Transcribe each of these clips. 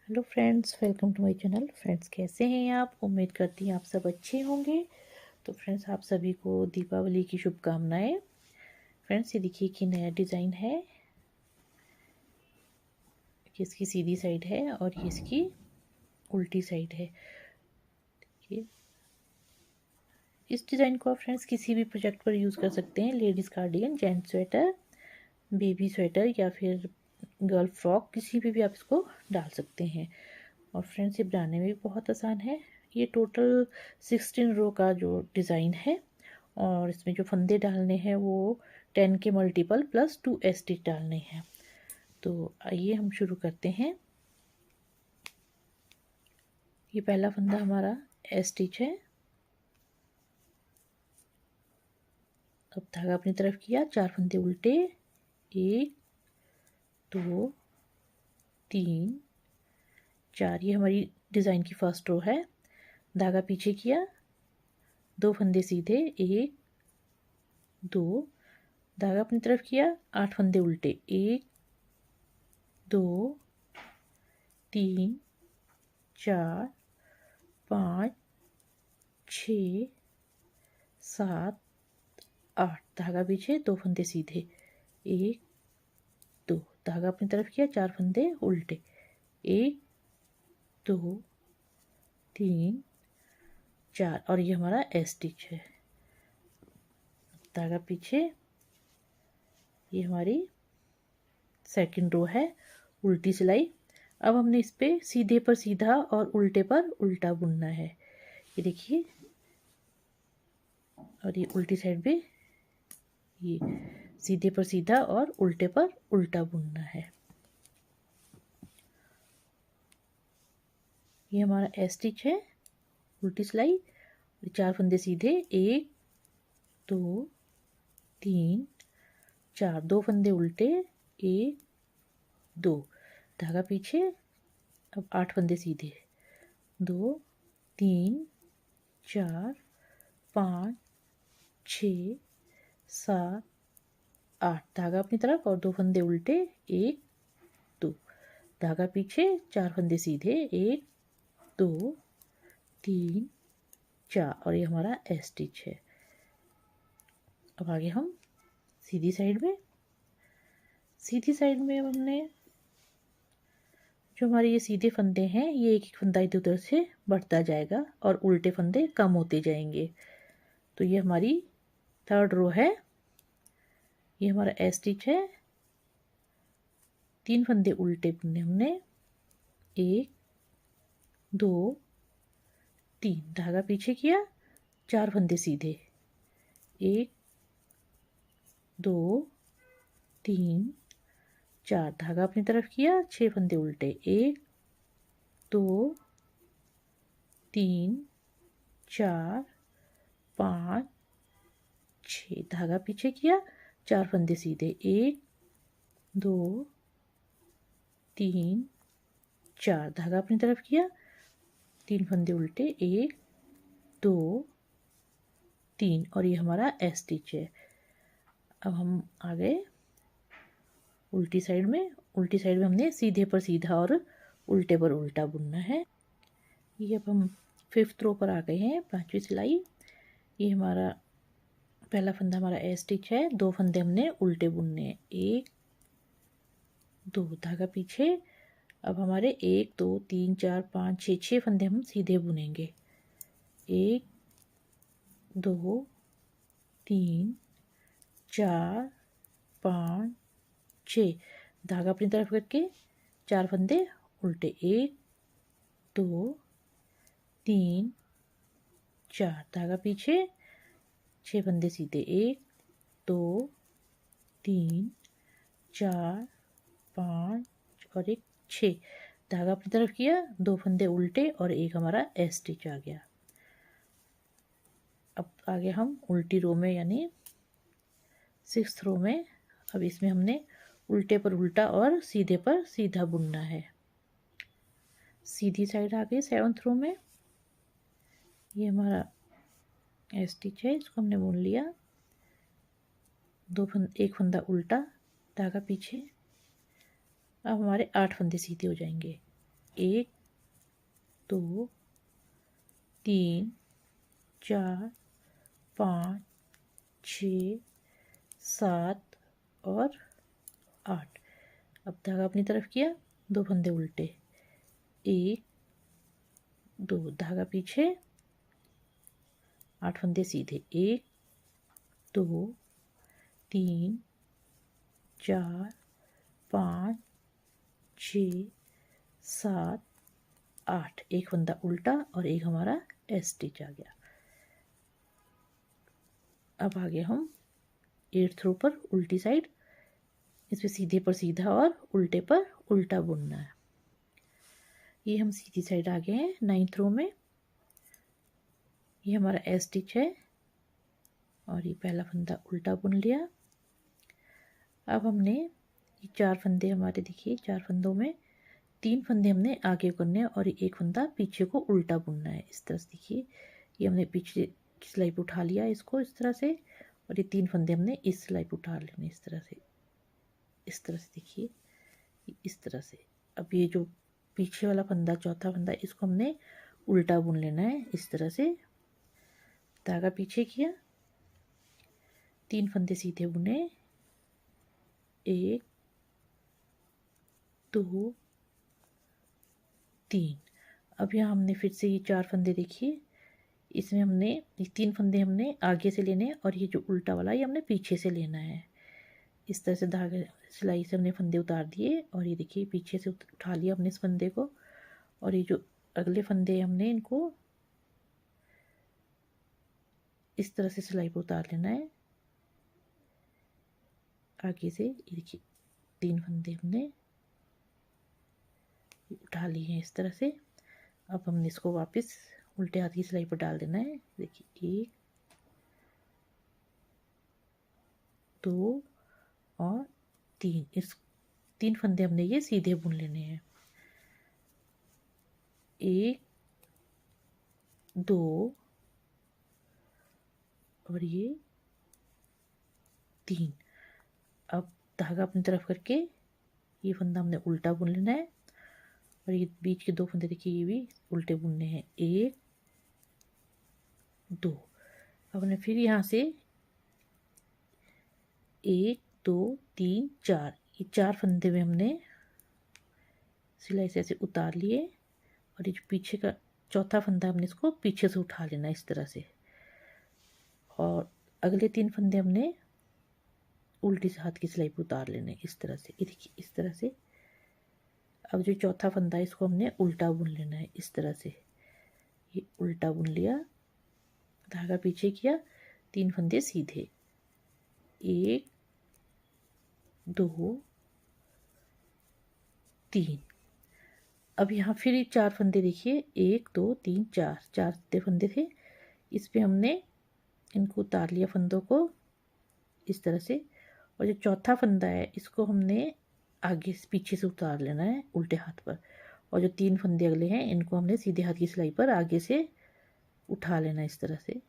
Hello friends, welcome to my channel. Friends, कैसे हैं आप? उम्मीद करती हैं आप सब अच्छे होंगे। तो फ्रेंड्स, आप सभी को दीपावली की शुभकामनाएं। फ्रेंड्स, ये देखिए कि नया डिज़ाइन है। ये इसकी सीधी साइड है और ये इसकी उल्टी साइड है। ये इस डिज़ाइन को आप फ्रेंड्स किसी भी प्रोजेक्ट पर यूज़ कर सकते हैं। Ladies cardigan, gents sweater, baby sweater या फिर गर्ल फ्रॉक, किसी पे भी आप इसको डाल सकते हैं। और फ्रेंड्स, ये बनाने में भी बहुत आसान है। ये टोटल 16 रो का जो डिज़ाइन है और इसमें जो फंदे डालने हैं वो 10 के मल्टीपल प्लस 2 स्टिच डालने हैं। तो आइए हम शुरू करते हैं। ये पहला फंदा हमारा स्टिच है। अब धागा अपनी तरफ किया, 4 फंदे उल्टे, 1 2 3 4। ये हमारी डिज़ाइन की फर्स्ट रो है। धागा पीछे किया, 2 फंदे सीधे, 1 2, धागा अपनी तरफ किया, 8 फंदे उल्टे, 1 2 3 4 5 6 7 8, धागा पीछे, 2 फंदे सीधे, 1 2, धागा अपनी तरफ किया, 4 फंदे उल्टे, 1 2 3 4। और ये हमारा स्टिच है। धागा पीछे, ये हमारी सेकंड रो है, उल्टी सिलाई। अब हमने इस पे सीधे पर सीधा और उल्टे पर उल्टा बुनना है। ये देखिए, और ये उल्टी साइड पे ये सीधे पर सीधा और उल्टे पर उल्टा बुनना है। ये हमारा स्टिच है, उल्टी सिलाई, 4 फंदे सीधे, 1 2 3 4, 2 फंदे उल्टे, 1 2, धागा पीछे। अब 8 फंदे सीधे, 2 3 4 5 6 7 8, धागा अपनी तरफ और 2 फंदे उल्टे, 1 2, धागा पीछे, 4 फंदे सीधे, 1 2 3 4। और ये हमारा स्टिच है। अब आगे हम सीधी साइड में अब हमने जो हमारे ये सीधे फंदे हैं, ये एक एक फंदा इधर उधर से बढ़ता जाएगा और उल्टे फंदे कम होते जाएंगे। तो ये हमारी थर्ड रो है। ये हमारा स्टिच है, 3 फंदे उल्टे बुनने हमने, 1 2 3, धागा पीछे किया, 4 फंदे सीधे, 1 2 3 4, धागा अपनी तरफ किया, 6 फंदे उल्टे, 1 2 3 4 5 6, धागा पीछे किया, 4 फंदे सीधे, 1 2 3 4, धागा अपनी तरफ किया, 3 फंदे उल्टे, 1 2 3। और ये हमारा स्टिच है। अब हम आ गए उल्टी साइड में हमने सीधे पर सीधा और उल्टे पर उल्टा बुनना है। ये अब हम 5th रो पर आ गए हैं, 5वीं सिलाई। ये हमारा पहला फंदा हमारा स्टिच है, 2 फंदे हमने उल्टे बुनने हैं, 1 2, धागा पीछे। अब हमारे 1 2 3 4 5 6 6 फंदे हम सीधे बुनेंगे, 1 2 3 4 5 6, धागा अपनी तरफ करके 4 फंदे उल्टे, 1 2 3 4, धागा पीछे, 6 फंदे सीधे, 1 2 3 4 5 और 1 6, धागा अपनी तरफ किया, 2 फंदे उल्टे और एक हमारा स्टिच आ गया। अब आगे हम उल्टी रो में यानी 6th रो में, अब इसमें हमने उल्टे पर उल्टा और सीधे पर सीधा बुनना है। सीधी साइड आ गई 7th रो में। ये हमारा स्टिच है, इसको हमने बुन लिया, एक फंदा उल्टा, धागा पीछे। अब हमारे 8 फंदे सीधे हो जाएंगे, 1 2 3 4 5 6 7 और 8। अब धागा अपनी तरफ किया, 2 फंदे उल्टे, 1 2, धागा पीछे, 8 फंदे सीधे, 1 2 3 4 5 6 7 8, एक फंदा उल्टा और एक हमारा एस स्टिच आ गया। अब आगे हम 8th रो पर उल्टी साइड, इसमें सीधे पर सीधा और उल्टे पर उल्टा बुनना है। ये हम सीधी साइड आ गए हैं 9th रो में। ये हमारा एस स्टिच है और ये पहला फंदा उल्टा बुन लिया। अब हमने ये 4 फंदे हमारे, देखिए 4 फंदों में 3 फंदे हमने आगे करने हैं और एक फंदा पीछे को उल्टा बुनना है। इस तरह से देखिए, ये हमने पीछे की सिलाई पे उठा लिया इसको इस तरह से, और ये 3 फंदे हमने इस सिलाई पे उठा लेने इस तरह से, इस तरह से देखिए, इस तरह से। अब ये जो पीछे वाला फंदा, चौथा फंदा, इसको हमने उल्टा बुन लेना है इस तरह से। धागा पीछे किया, 3 फंदे सीधे बुने, 1 2 3। अब यहाँ हमने फिर से ये 4 फंदे, देखिए इसमें हमने ये 3 फंदे हमने आगे से लेने हैं और ये जो उल्टा वाला ये हमने पीछे से लेना है। इस तरह से धागे सिलाई से हमने फंदे उतार दिए और ये देखिए पीछे से उठा लिया हमने इस फंदे को, और ये जो अगले फंदे हमने इनको इस तरह से सिलाई पर उतार लेना है आगे से। ये देखिए 3 फंदे हमने उठा लिए हैं इस तरह से। अब हमने इसको वापस उल्टे हाथ की सिलाई पर डाल देना है। देखिए 1 2 और 3, इस 3 फंदे हमने ये सीधे बुन लेने हैं। 1 2 और ये 3। अब धागा अपनी तरफ करके ये फंदा हमने उल्टा बुन लेना है और ये बीच के 2 फंदे देखिए ये भी उल्टे बुनने हैं, 1 2। अब हमने फिर यहाँ से 1 2 3 4, ये 4 फंदे में हमने सिलाई से ऐसे उतार लिए और ये जो पीछे का चौथा फंदा हमने इसको पीछे से उठा लेना इस तरह से, और अगले 3 फंदे हमने उल्टी से हाथ की सिलाई पर उतार लेने इस तरह से। ये देखिए इस तरह से। अब जो चौथा फंदा है इसको हमने उल्टा बुन लेना है इस तरह से। ये उल्टा बुन लिया, धागा पीछे किया, 3 फंदे सीधे, 1 2 3। अब यहाँ फिर 4 फंदे देखिए, 1 2 3 4, 4 फंदे थे, इस पे हमने इनको उतार लिया फंदों को इस तरह से, और जो चौथा फंदा है इसको हमने आगे से पीछे से उतार लेना है उल्टे हाथ पर, और जो 3 फंदे अगले हैं इनको हमने सीधे हाथ की सिलाई पर आगे से उठा लेना इस तरह से,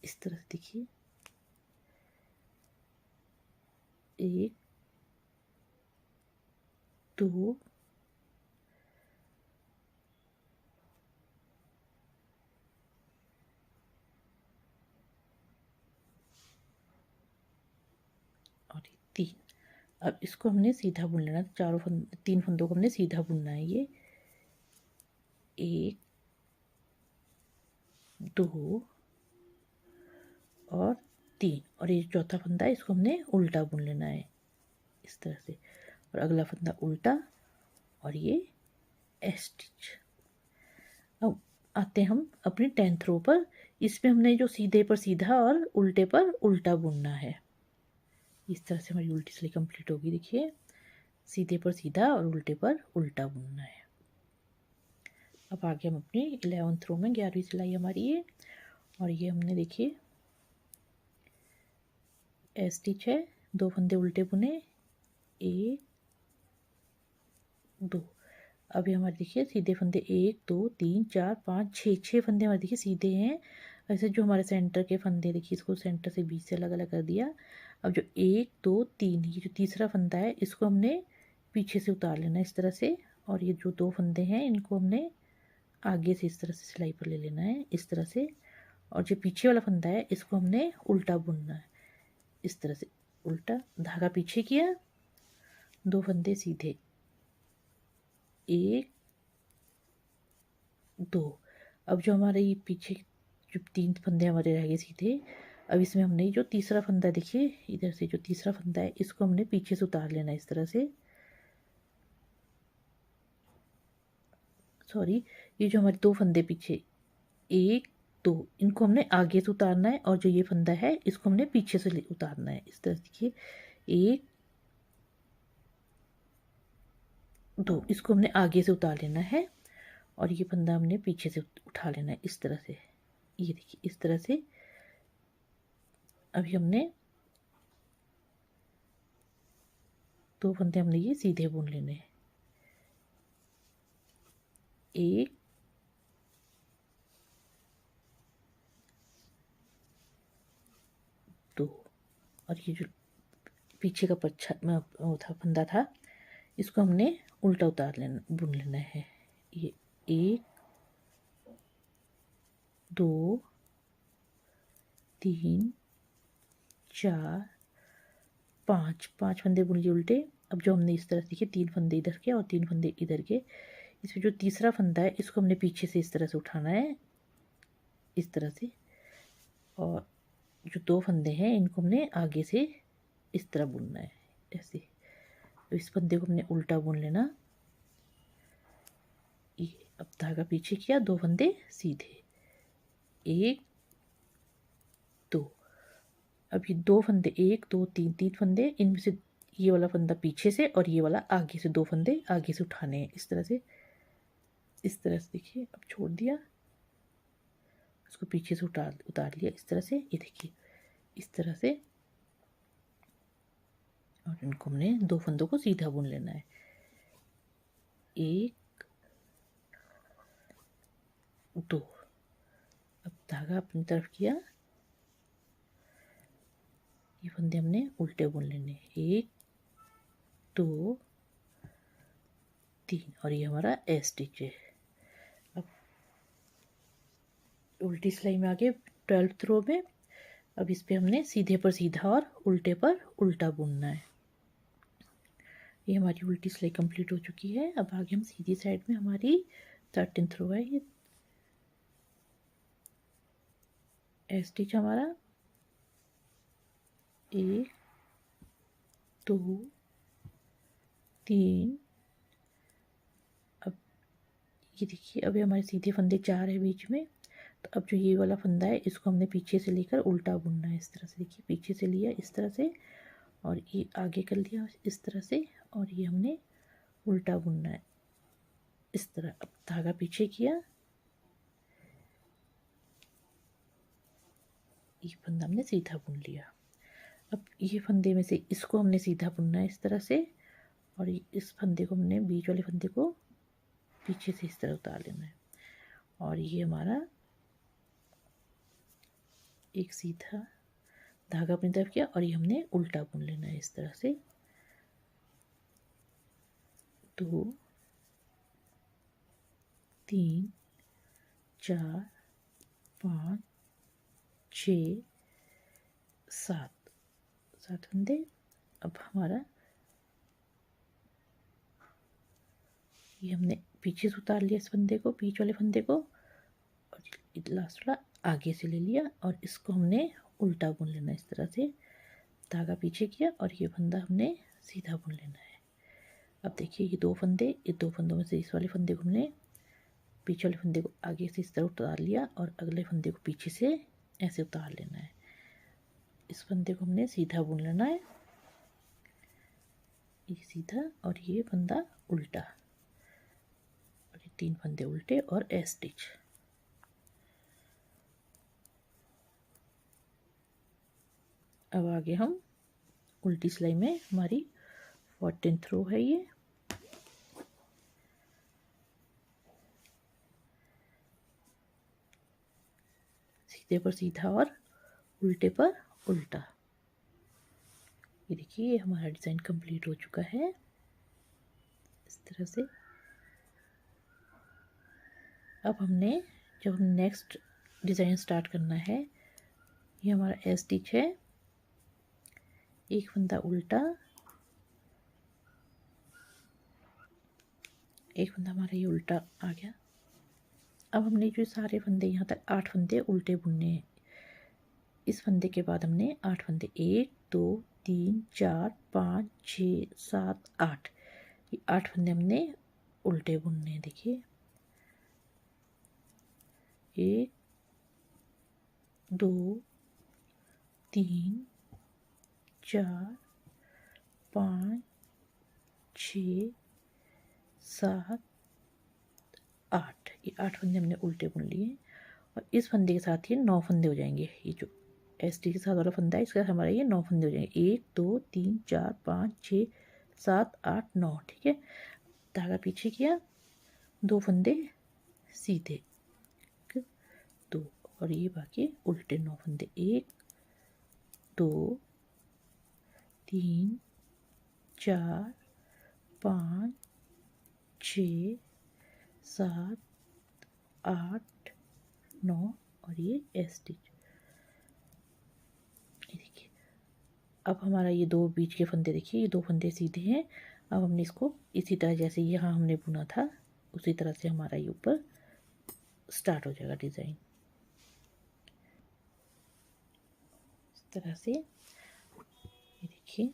इस तरह से देखिए 1 2 और 3। अब इसको हमने सीधा बुन लेना, 3 फंदों को हमने सीधा बुनना है। ये 1 2 और 3, और ये चौथा फंदा है इसको हमने उल्टा बुन लेना है इस तरह से, और अगला फंदा उल्टा और ये एस स्टिच। अब आते हैं हम अपनी 10th रो पर। इसमें हमने जो सीधे पर सीधा और उल्टे पर उल्टा बुनना है। इस तरह से हमारी उल्टी सिलाई कंप्लीट होगी। देखिए सीधे पर सीधा और उल्टे पर उल्टा बुनना है। अब आगे हम अपनी 11th रो में 11वीं सिलाई हमारी है, और ये हमने देखिए एस स्टिच है, 2 फंदे उल्टे बुने, 1 2। अभी हमारे देखिए सीधे फंदे 1 2 3 4 5 6 फंदे हमारे देखिए सीधे हैं। ऐसे जो हमारे सेंटर के फंदे देखिए, इसको सेंटर से बीच से अलग अलग कर दिया। अब जो 1 2 3, ये जो तीसरा फंदा है इसको हमने पीछे से उतार लेना इस तरह से, और ये जो 2 फंदे हैं इनको हमने आगे से इस तरह से सिलाई पर ले लेना है इस तरह से, और जो पीछे वाला फंदा है इसको हमने उल्टा बुनना है इस तरह से। उल्टा धागा पीछे किया, 2 फंदे सीधे, 1 2। अब जो हमारे ये पीछे जो 3 फंदे हमारे रह गए सीधे, अब इसमें हमने जो तीसरा फंदा, देखिए इधर से जो तीसरा फंदा है इसको हमने पीछे से उतार लेना इस तरह से। सॉरी, ये जो हमारे 2 फंदे पीछे 1 2, इनको हमने आगे से उतारना है, और जो ये फंदा है इसको हमने पीछे से उतारना है इस तरह से। देखिए 1 2, इसको हमने आगे से उतार लेना है, और ये फंदा हमने पीछे से उठा लेना है इस तरह से। ये देखिए इस तरह से। अभी हमने 2 फंदे हमने ये सीधे बुन लेने हैं, 1 2, और ये जो पीछे का पच्छा वो था फंदा था, इसको हमने उल्टा उतार लेना, बुन लेना है। ये 1 2 3 4 5 5 फंदे बुन लिए उल्टे। अब जो हमने इस तरह से, देखिए 3 फंदे इधर के और 3 फंदे इधर के, इसमें जो तीसरा फंदा है इसको हमने पीछे से इस तरह से उठाना है इस तरह से, और जो 2 फंदे हैं इनको हमने आगे से इस तरह बुनना है ऐसे। तो इस फंदे को हमने उल्टा बुन लेना। ये अब धागा पीछे किया, 2 फंदे सीधे, 1 2। अब ये 2 फंदे 1 2 3 3 फंदे, इनमें से ये वाला फंदा पीछे से और ये वाला आगे से, 2 फंदे आगे से उठाने हैं इस तरह से। इस तरह से देखिए, अब छोड़ दिया, उसको पीछे से उतार लिया इस तरह से। ये देखिए इस तरह से, और इनको हमने 2 फंदों को सीधा बुन लेना है, 1 2। अब धागा अपनी तरफ किया, ये फंदे हमने उल्टे बुन लेने, 1 2 3, और ये हमारा एस स्टिच है। अब उल्टी सिलाई में आगे 12th रो में, अब इस पे हमने सीधे पर सीधा और उल्टे पर उल्टा बुनना है। ये हमारी उल्टी सिलाई कंप्लीट हो चुकी है। अब आगे हम सीधी साइड में, हमारी 13th रो है, ये एस स्टिच हमारा 1 2 3। अब ये देखिए, अभी हमारे सीधे फंदे 4 है बीच में, तो अब जो ये वाला फंदा है इसको हमने पीछे से लेकर उल्टा बुनना है इस तरह से। देखिए पीछे से लिया इस तरह से, और ये आगे कर लिया इस तरह से, और ये हमने उल्टा बुनना है इस तरह। अब धागा पीछे किया, ये फंदा हमने सीधा बुन लिया। अब ये फंदे में से इसको हमने सीधा बुनना है इस तरह से, और इस फंदे को हमने, बीच वाले फंदे को पीछे से इस तरह उतार लेना है, और ये हमारा एक सीधा धागा अपनी तरफ किया, और ये हमने उल्टा बुन लेना है इस तरह से। 2 3 4 5 6 7 फंदे। अब हमारा ये हमने पीछे से उतार लिया इस फंदे को, बीच वाले फंदे को, और लास्ट वाला आगे से ले लिया, और इसको हमने उल्टा बुन लेना इस तरह से। धागा पीछे किया, और ये फंदा हमने सीधा बुन लेना है। अब देखिए ये 2 फंदे, ये 2 फंदों में से इस वाले फंदे को हमने पीछे वाले फंदे को आगे से इस तरह उतार लिया, और अगले फंदे को पीछे से ऐसे उतार लेना है। इस फंदे को हमने सीधा बुन लेना है, ये सीधा, और ये फंदा उल्टा, और ये 3 फंदे उल्टे और एस स्टिच। अब आगे हम उल्टी सिलाई में, हमारी 14th रो है ये। सीधे पर सीधा और उल्टे पर उल्टा। ये देखिए, ये हमारा डिज़ाइन कंप्लीट हो चुका है। तरह से। अब हमने जब हम नेक्स्ट डिज़ाइन स्टार्ट करना है, ये हमारा एस स्टिच है, एक फंदा उल्टा, एक फंदा हमारा ये उल्टा आ गया। अब हमने जो सारे फंदे यहाँ तक 8 फंदे उल्टे बुनने हैं। इस फंदे के बाद हमने 8 फंदे 1 2 3 4 5 6 7 8, ये 8 फंदे हमने उल्टे बुनने हैं। देखिए 1 2 3 4 5 6 7 8, ये 8 फंदे हमने उल्टे बुन लिए। और इस फंदे के साथ ये 9 फंदे हो जाएंगे। ये जो एस टी के साथ वाला फंदा है, इसका हमारा ये 9 फंदे हो जाएंगे। 1 2 3 4 5 6 7 8 9। ठीक है, धागा पीछे किया, 2 फंदे सीधे, 2, और ये बाकी उल्टे 9 फंदे। 1 2 3 4 5 6 7 8 9, और ये एस स्टिच। ये देखिए, अब हमारा ये 2 बीच के फंदे, देखिए ये 2 फंदे सीधे हैं। अब हमने इसको इसी तरह, जैसे यहाँ हमने बुना था उसी तरह से हमारा ये ऊपर स्टार्ट हो जाएगा डिज़ाइन। इस तरह से ये देखिए,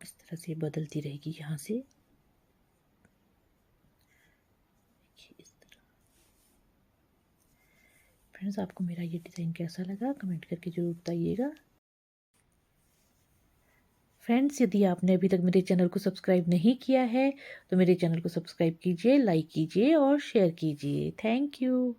इस तरह से बदलती रहेगी यहाँ से। देखिए इस तरह। फ्रेंड्स, आपको मेरा ये डिज़ाइन कैसा लगा कमेंट करके ज़रूर बताइएगा। फ्रेंड्स, यदि आपने अभी तक मेरे चैनल को सब्सक्राइब नहीं किया है तो मेरे चैनल को सब्सक्राइब कीजिए, लाइक कीजिए और शेयर कीजिए। Thank you.